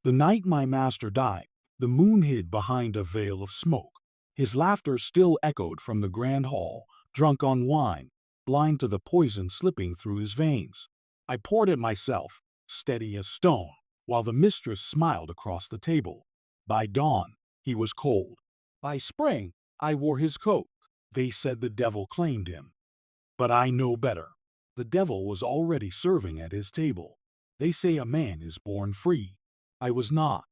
The night my master died, the moon hid behind a veil of smoke. His laughter still echoed from the grand hall, drunk on wine, blind to the poison slipping through his veins. I poured it myself, steady as stone, while the mistress smiled across the table. By dawn, he was cold. By spring, I wore his coat. They said the devil claimed him. But I know better. The devil was already serving at his table. They say a man is born free. I was not.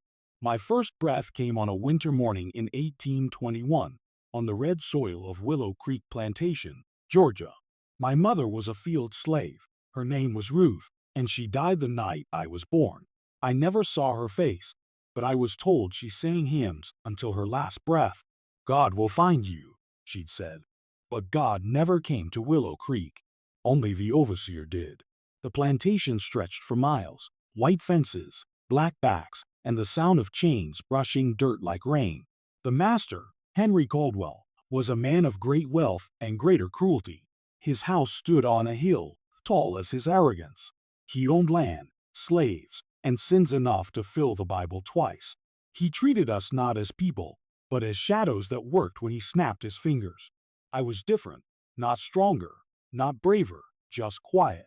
My first breath came on a winter morning in 1821, on the red soil of Willow Creek Plantation, Georgia. My mother was a field slave. Her name was Ruth, and she died the night I was born. I never saw her face, but I was told she sang hymns until her last breath. God will find you, she'd said. But God never came to Willow Creek. Only the overseer did. The plantation stretched for miles, white fences, black backs, and the sound of chains brushing dirt like rain. The master, Henry Caldwell, was a man of great wealth and greater cruelty. His house stood on a hill, tall as his arrogance. He owned land, slaves, and sins enough to fill the Bible twice. He treated us not as people, but as shadows that worked when he snapped his fingers. I was different, not stronger, not braver, just quiet.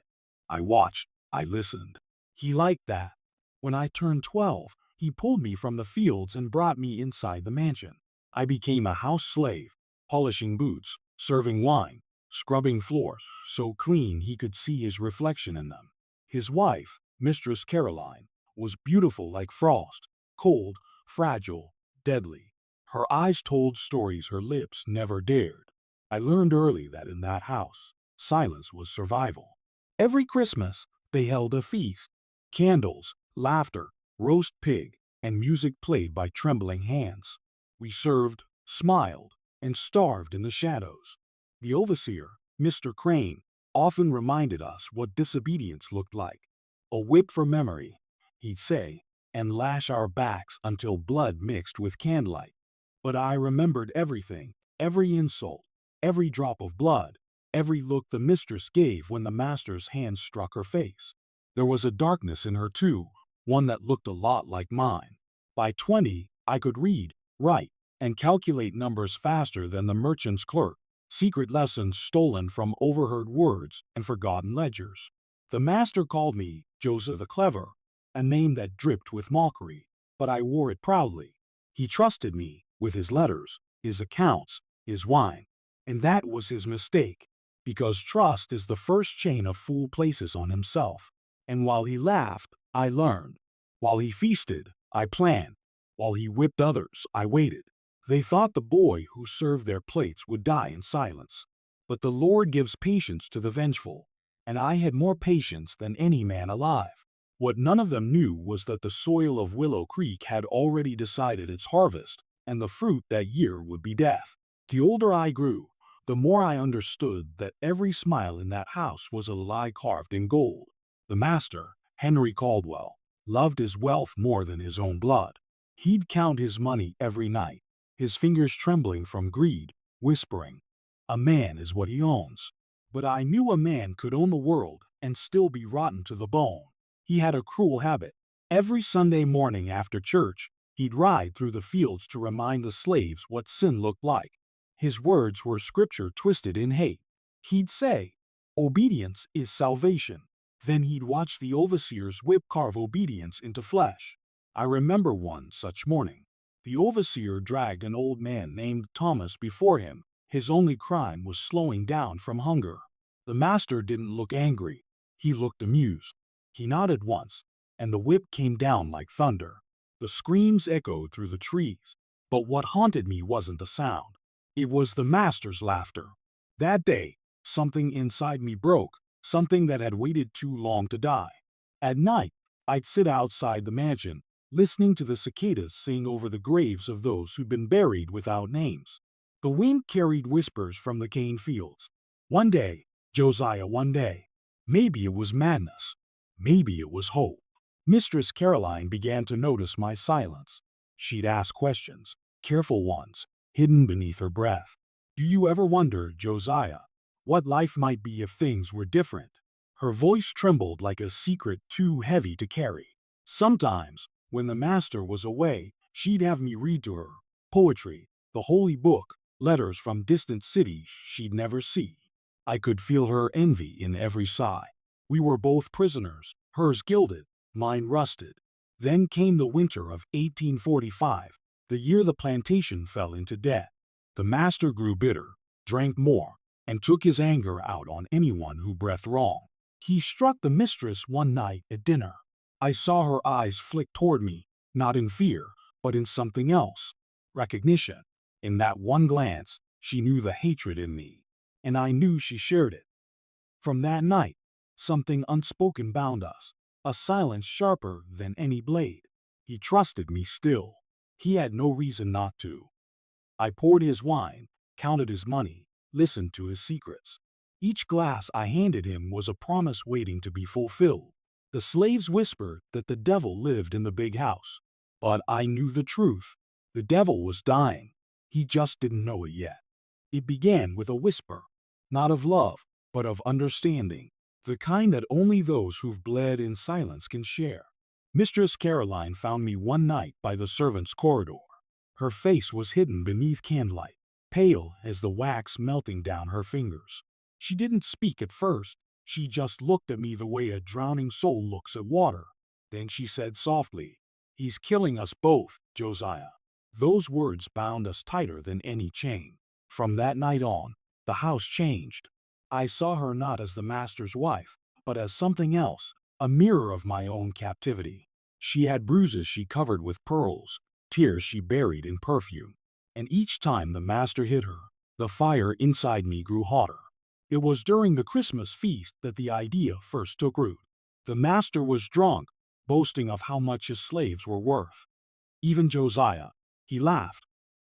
I watched, I listened. He liked that. When I turned 12, he pulled me from the fields and brought me inside the mansion. I became a house slave, polishing boots, serving wine, scrubbing floors so clean he could see his reflection in them. His wife, Mistress Caroline, was beautiful like frost, cold, fragile, deadly. Her eyes told stories her lips never dared. I learned early that in that house, silence was survival. Every Christmas, they held a feast. Candles, laughter, roast pig, and music played by trembling hands. We served, smiled, and starved in the shadows. The overseer, Mr. Crane, often reminded us what disobedience looked like. A whip for memory, he'd say, and lash our backs until blood mixed with candlelight. But I remembered everything, every insult, every drop of blood, every look the mistress gave when the master's hand struck her face. There was a darkness in her too, one that looked a lot like mine. By 20, I could read, write, and calculate numbers faster than the merchant's clerk, secret lessons stolen from overheard words and forgotten ledgers. The master called me Josiah the Clever, a name that dripped with mockery, but I wore it proudly. He trusted me with his letters, his accounts, his wine. And that was his mistake, because trust is the first chain a fool places on himself. And while he laughed, I learned. While he feasted, I planned. While he whipped others, I waited. They thought the boy who served their plates would die in silence. But the Lord gives patience to the vengeful, and I had more patience than any man alive. What none of them knew was that the soil of Willow Creek had already decided its harvest, and the fruit that year would be death. The older I grew, the more I understood that every smile in that house was a lie carved in gold. The master, Henry Caldwell, loved his wealth more than his own blood. He'd count his money every night, his fingers trembling from greed, whispering, "A man is what he owns." But I knew a man could own the world and still be rotten to the bone. He had a cruel habit. Every Sunday morning after church, he'd ride through the fields to remind the slaves what sin looked like. His words were scripture twisted in hate. He'd say, "Obedience is salvation." Then he'd watch the overseer's whip carve obedience into flesh. I remember one such morning. The overseer dragged an old man named Thomas before him. His only crime was slowing down from hunger. The master didn't look angry. He looked amused. He nodded once, and the whip came down like thunder. The screams echoed through the trees. But what haunted me wasn't the sound. It was the master's laughter. That day, something inside me broke, something that had waited too long to die. At night, I'd sit outside the mansion, listening to the cicadas sing over the graves of those who'd been buried without names. The wind carried whispers from the cane fields. One day, Josiah, one day. Maybe it was madness. Maybe it was hope. Mistress Caroline began to notice my silence. She'd ask questions, careful ones, hidden beneath her breath. "Do you ever wonder, Josiah, what life might be if things were different?" Her voice trembled like a secret too heavy to carry. "Sometimes, When the master was away, she'd have me read to her poetry, the holy book, letters from distant cities she'd never see. I could feel her envy in every sigh. We were both prisoners, hers gilded, mine rusted. Then came the winter of 1845, the year the plantation fell into debt. The master grew bitter, drank more, and took his anger out on anyone who breathed wrong. He struck the mistress one night at dinner. I saw her eyes flick toward me, not in fear, but in something else, recognition. In that one glance, she knew the hatred in me, and I knew she shared it. From that night, something unspoken bound us, a silence sharper than any blade. He trusted me still. He had no reason not to. I poured his wine, counted his money, listened to his secrets. Each glass I handed him was a promise waiting to be fulfilled. The slaves whispered that the devil lived in the big house. But I knew the truth. The devil was dying. He just didn't know it yet. It began with a whisper, not of love, but of understanding, the kind that only those who've bled in silence can share. Mistress Caroline found me one night by the servants' corridor. Her face was hidden beneath candlelight, pale as the wax melting down her fingers. She didn't speak at first. She just looked at me the way a drowning soul looks at water. Then she said softly, "He's killing us both, Josiah." Those words bound us tighter than any chain. From that night on, the house changed. I saw her not as the master's wife, but as something else, a mirror of my own captivity. She had bruises she covered with pearls, tears she buried in perfume. And each time the master hit her, the fire inside me grew hotter. It was during the Christmas feast that the idea first took root. The master was drunk, boasting of how much his slaves were worth. Even Josiah, he laughed,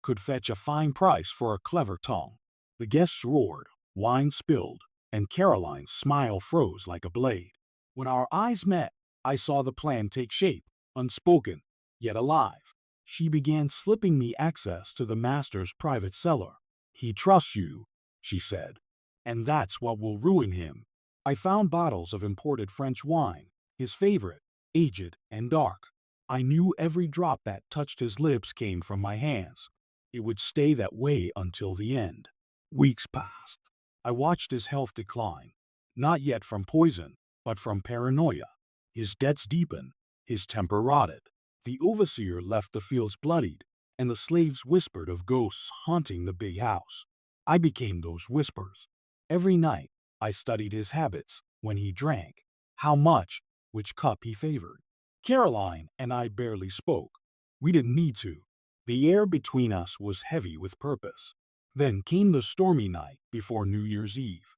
could fetch a fine price for a clever tongue. The guests roared, wine spilled, and Caroline's smile froze like a blade. When our eyes met, I saw the plan take shape, unspoken, yet alive. She began slipping me access to the master's private cellar. "He trusts you," she said, "and that's what will ruin him." I found bottles of imported French wine, his favorite, aged and dark. I knew every drop that touched his lips came from my hands. It would stay that way until the end. Weeks passed. I watched his health decline, not yet from poison, but from paranoia. His debts deepened, his temper rotted. The overseer left the fields bloodied, and the slaves whispered of ghosts haunting the big house. I became those whispers. Every night, I studied his habits, when he drank, how much, which cup he favored. Caroline and I barely spoke. We didn't need to. The air between us was heavy with purpose. Then came the stormy night before New Year's Eve.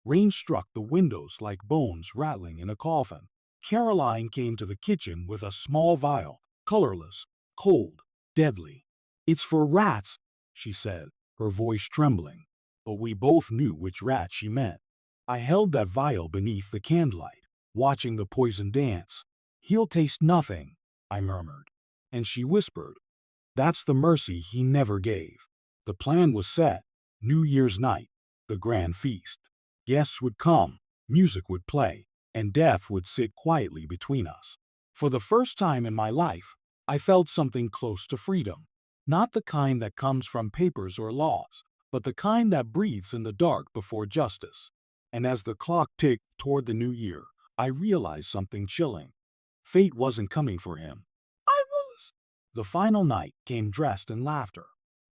Rain struck the windows like bones rattling in a coffin. Caroline came to the kitchen with a small vial, colorless, cold, deadly. "It's for rats," she said, her voice trembling. But we both knew which rat she meant. I held that vial beneath the candlelight, watching the poison dance. "He'll taste nothing," I murmured. And she whispered, "That's the mercy he never gave." The plan was set. New Year's night, the grand feast. Guests would come, music would play, and death would sit quietly between us. For the first time in my life, I felt something close to freedom. Not the kind that comes from papers or laws, but the kind that breathes in the dark before justice. And as the clock ticked toward the new year, I realized something chilling. Fate wasn't coming for him. I was. The final night came dressed in laughter.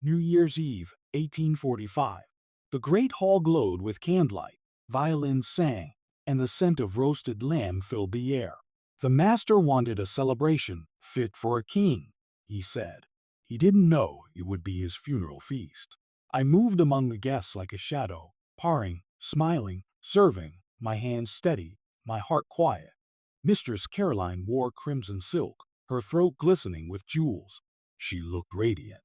New Year's Eve, 1845. The great hall glowed with candlelight, violins sang, and the scent of roasted lamb filled the air. The master wanted a celebration fit for a king, he said. He didn't know it would be his funeral feast. I moved among the guests like a shadow, parring, smiling, serving, my hands steady, my heart quiet. Mistress Caroline wore crimson silk, her throat glistening with jewels. She looked radiant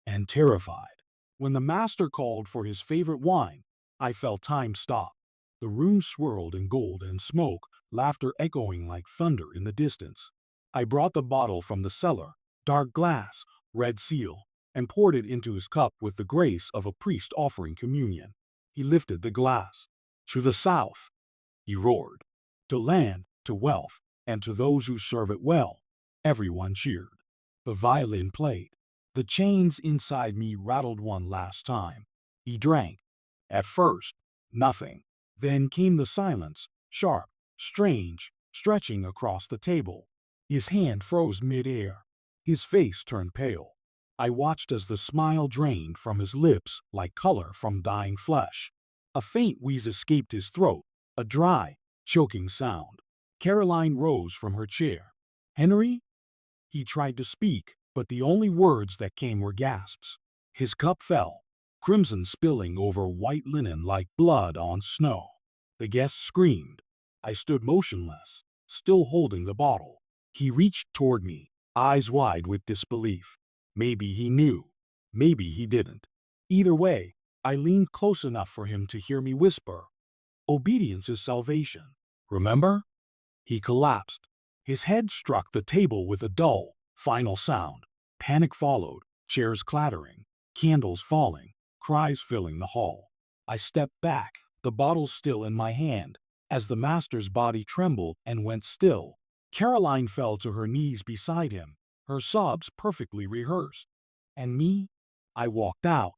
and terrified. When the master called for his favorite wine, I felt time stop. The room swirled in gold and smoke, laughter echoing like thunder in the distance. I brought the bottle from the cellar, dark glass, red seal, and poured it into his cup with the grace of a priest offering communion. He lifted the glass. "To the South," he roared. "To land, to wealth, and to those who serve it well." Everyone cheered. The violin played. The chains inside me rattled one last time. He drank. At first, nothing. Then came the silence, sharp, strange, stretching across the table. His hand froze mid-air. His face turned pale. I watched as the smile drained from his lips like color from dying flesh. A faint wheeze escaped his throat, a dry, choking sound. Caroline rose from her chair. "Henry?" He tried to speak, but the only words that came were gasps. His cup fell, crimson spilling over white linen like blood on snow. The guests screamed. I stood motionless, still holding the bottle. He reached toward me, eyes wide with disbelief. Maybe he knew. Maybe he didn't. Either way, I leaned close enough for him to hear me whisper, "Obedience is salvation. Remember?" He collapsed. His head struck the table with a dull, final sound. Panic followed, chairs clattering, candles falling, cries filling the hall. I stepped back, the bottle still in my hand. As the master's body trembled and went still, Caroline fell to her knees beside him, her sobs perfectly rehearsed. And me? I walked out,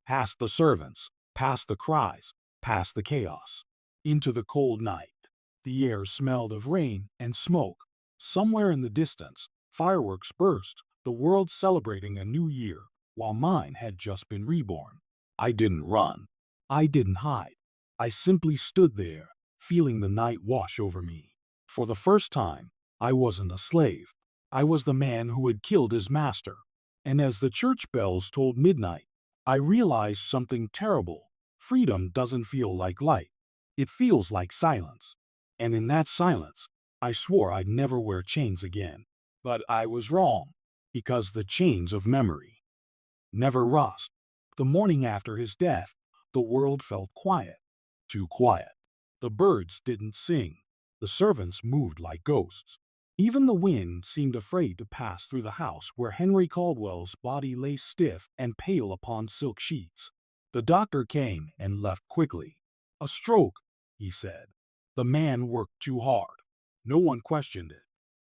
past the servants, past the cries, past the chaos, into the cold night. The air smelled of rain and smoke. Somewhere in the distance, fireworks burst, the world celebrating a new year, while mine had just been reborn. I didn't run. I didn't hide. I simply stood there, feeling the night wash over me. For the first time, I wasn't a slave. I was the man who had killed his master. And as the church bells tolled midnight, I realized something terrible. Freedom doesn't feel like light. It feels like silence. And in that silence, I swore I'd never wear chains again. But I was wrong, because the chains of memory never rust. The morning after his death, the world felt quiet. Too quiet. The birds didn't sing. The servants moved like ghosts. Even the wind seemed afraid to pass through the house where Henry Caldwell's body lay stiff and pale upon silk sheets. The doctor came and left quickly. "A stroke," he said. The man worked too hard. No one questioned it.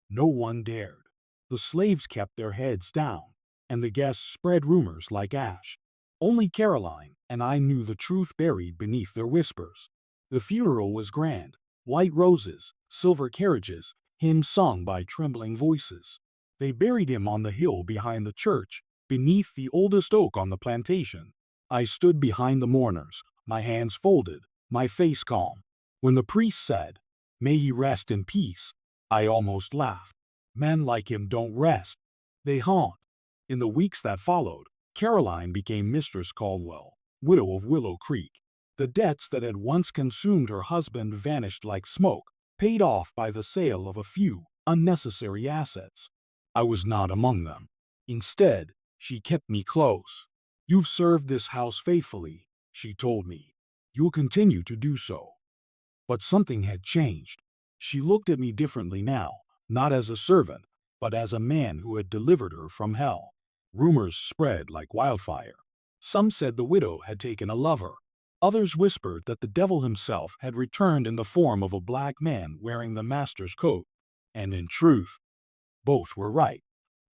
No one dared. The slaves kept their heads down, and the guests spread rumors like ash. Only Caroline and I knew the truth buried beneath their whispers. The funeral was grand. White roses, silver carriages, hymns sung by trembling voices. They buried him on the hill behind the church, beneath the oldest oak on the plantation. I stood behind the mourners, my hands folded, my face calm. When the priest said, "May he rest in peace," I almost laughed. Men like him don't rest. They haunt. In the weeks that followed, Caroline became Mistress Caldwell, widow of Willow Creek. The debts that had once consumed her husband vanished like smoke, paid off by the sale of a few unnecessary assets. I was not among them. Instead, she kept me close. "You've served this house faithfully," she told me. "You'll continue to do so." But something had changed. She looked at me differently now, not as a servant, but as a man who had delivered her from hell. Rumors spread like wildfire. Some said the widow had taken a lover. Others whispered that the devil himself had returned in the form of a black man wearing the master's coat. And in truth, both were right.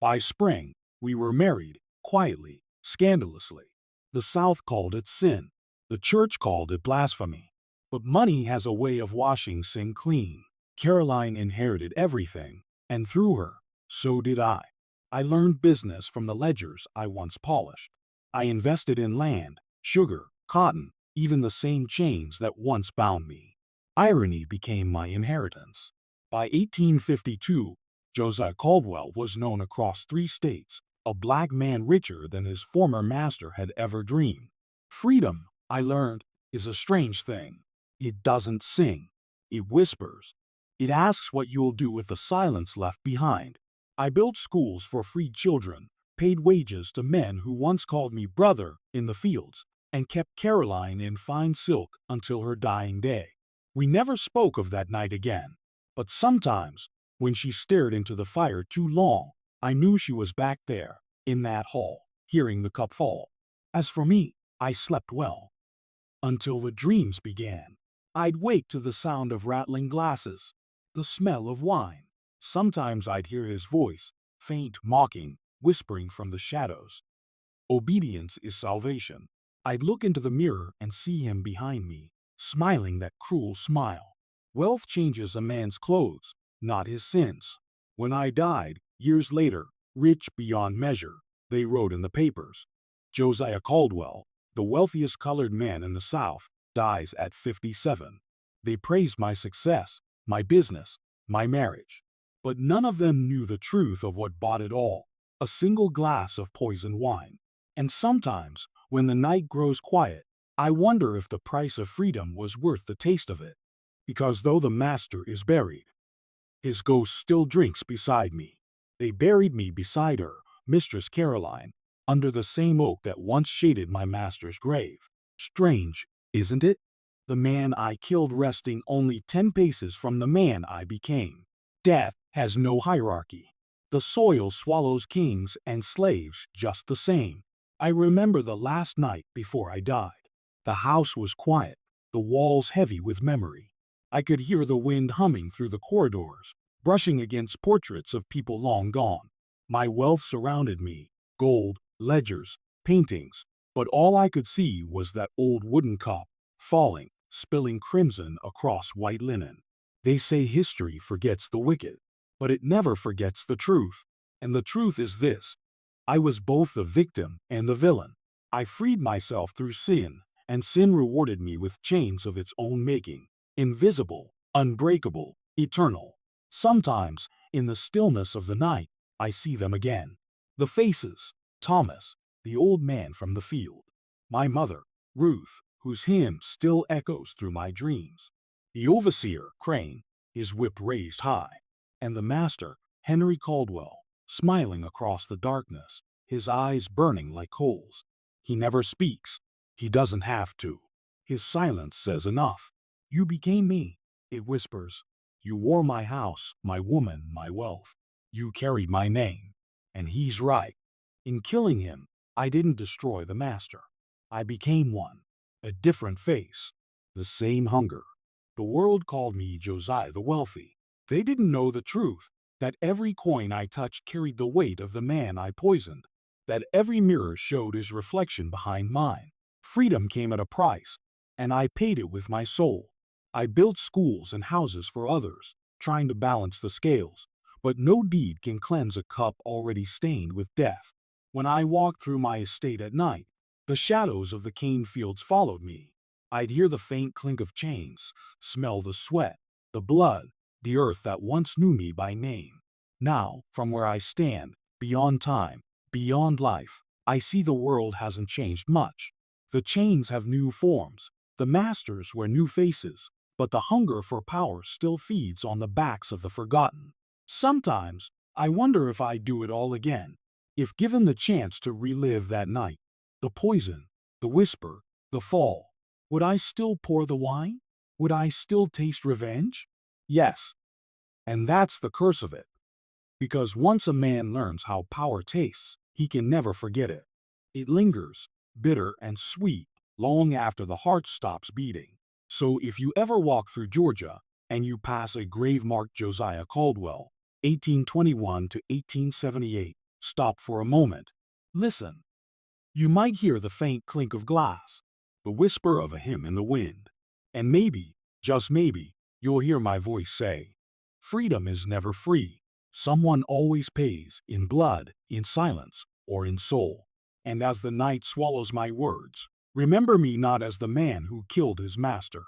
By spring, we were married, quietly, scandalously. The South called it sin. The church called it blasphemy. But money has a way of washing sin clean. Caroline inherited everything, and through her, so did I. I learned business from the ledgers I once polished. I invested in land, sugar, cotton, even the same chains that once bound me. Irony became my inheritance. By 1852, Josiah Caldwell was known across 3 states, a black man richer than his former master had ever dreamed. Freedom, I learned, is a strange thing. It doesn't sing. It whispers. It asks what you'll do with the silence left behind. I built schools for freed children, paid wages to men who once called me brother in the fields, and kept Caroline in fine silk until her dying day. We never spoke of that night again, but sometimes, when she stared into the fire too long, I knew she was back there, in that hall, hearing the cup fall. As for me, I slept well. Until the dreams began. I'd wake to the sound of rattling glasses, the smell of wine. Sometimes I'd hear his voice, faint, mocking, whispering from the shadows. Obedience is salvation. I'd look into the mirror and see him behind me, smiling that cruel smile. Wealth changes a man's clothes, not his sins. When I died, years later, rich beyond measure, they wrote in the papers. Josiah Caldwell, the wealthiest colored man in the South, dies at 57. They praised my success, my business, my marriage. But none of them knew the truth of what bought it all: a single glass of poisoned wine. And sometimes, when the night grows quiet, I wonder if the price of freedom was worth the taste of it. Because though the master is buried, his ghost still drinks beside me. They buried me beside her, Mistress Caroline, under the same oak that once shaded my master's grave. Strange, isn't it? The man I killed resting only 10 paces from the man I became. Death has no hierarchy. The soil swallows kings and slaves just the same. I remember the last night before I died. The house was quiet, the walls heavy with memory. I could hear the wind humming through the corridors, brushing against portraits of people long gone. My wealth surrounded me: gold, ledgers, paintings, but all I could see was that old wooden cup, falling, spilling crimson across white linen. They say history forgets the wicked, but it never forgets the truth. And the truth is this: I was both the victim and the villain. I freed myself through sin, and sin rewarded me with chains of its own making, invisible, unbreakable, eternal. Sometimes, in the stillness of the night, I see them again. The faces: Thomas, the old man from the field; my mother, Ruth, whose hymn still echoes through my dreams; the overseer, Crane, his whip raised high; and the master, Henry Caldwell, smiling across the darkness, his eyes burning like coals. He never speaks. He doesn't have to. His silence says enough. You became me, it whispers. You wore my house, my woman, my wealth. You carried my name. And he's right. In killing him, I didn't destroy the master. I became one. A different face. The same hunger. The world called me Josiah the Wealthy. They didn't know the truth: that every coin I touched carried the weight of the man I poisoned, that every mirror showed his reflection behind mine. Freedom came at a price, and I paid it with my soul. I built schools and houses for others, trying to balance the scales, but no deed can cleanse a cup already stained with death. When I walked through my estate at night, the shadows of the cane fields followed me. I'd hear the faint clink of chains, smell the sweat, the blood, the earth that once knew me by name. Now, from where I stand, beyond time, beyond life, I see the world hasn't changed much. The chains have new forms, the masters wear new faces, but the hunger for power still feeds on the backs of the forgotten. Sometimes, I wonder if I'd do it all again, if given the chance to relive that night. The poison, the whisper, the fall. Would I still pour the wine? Would I still taste revenge? Yes, and that's the curse of it. Because once a man learns how power tastes, he can never forget it. It lingers, bitter and sweet, long after the heart stops beating. So if you ever walk through Georgia and you pass a grave marked Josiah Caldwell, 1821 to 1878, stop for a moment. Listen. You might hear the faint clink of glass, the whisper of a hymn in the wind. And maybe, just maybe, you'll hear my voice say, freedom is never free. Someone always pays, in blood, in silence, or in soul. And as the night swallows my words, remember me not as the man who killed his master,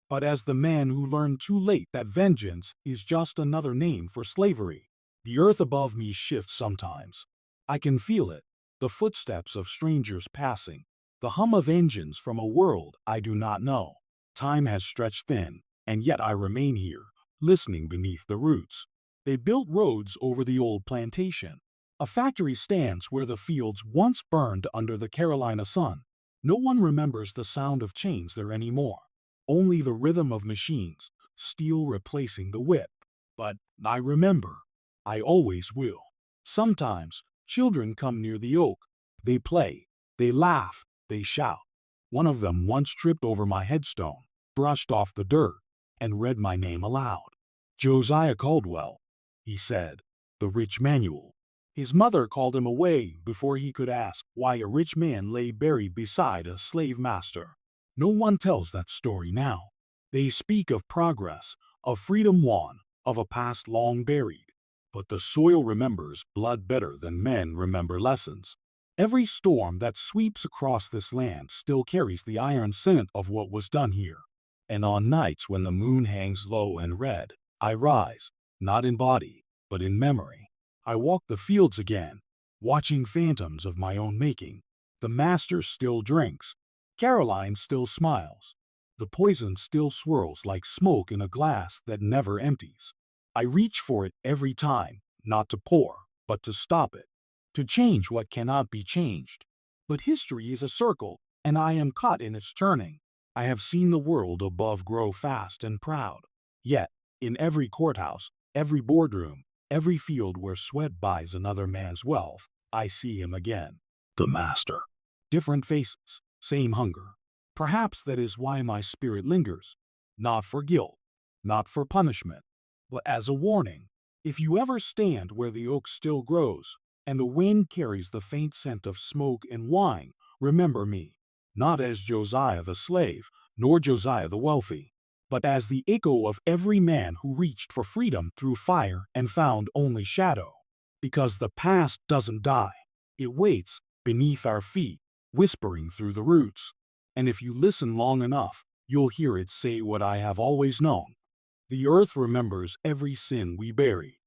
but as the man who learned too late that vengeance is just another name for slavery. The earth above me shifts sometimes. I can feel it, the footsteps of strangers passing, the hum of engines from a world I do not know. Time has stretched thin, and yet I remain here, listening beneath the roots. They built roads over the old plantation. A factory stands where the fields once burned under the Carolina sun. No one remembers the sound of chains there anymore. Only the rhythm of machines, steel replacing the whip. But I remember. I always will. Sometimes, children come near the oak. They play, they laugh, they shout. One of them once tripped over my headstone, brushed off the dirt, and read my name aloud. Josiah Caldwell, he said, the rich manual. His mother called him away before he could ask why a rich man lay buried beside a slave master. No one tells that story now. They speak of progress, of freedom won, of a past long buried. But the soil remembers blood better than men remember lessons. Every storm that sweeps across this land still carries the iron scent of what was done here. And on nights when the moon hangs low and red, I rise, not in body, but in memory. I walk the fields again, watching phantoms of my own making. The master still drinks. Caroline still smiles. The poison still swirls like smoke in a glass that never empties. I reach for it every time, not to pour, but to stop it, to change what cannot be changed. But history is a circle, and I am caught in its turning. I have seen the world above grow fast and proud. Yet, in every courthouse, every boardroom, every field where sweat buys another man's wealth, I see him again. The master. Different faces, same hunger. Perhaps that is why my spirit lingers. Not for guilt, not for punishment, but as a warning. If you ever stand where the oak still grows, and the wind carries the faint scent of smoke and wine, remember me. Not as Josiah the slave, nor Josiah the wealthy, but as the echo of every man who reached for freedom through fire and found only shadow. Because the past doesn't die. It waits beneath our feet, whispering through the roots. And if you listen long enough, you'll hear it say what I have always known. The earth remembers every sin we bury.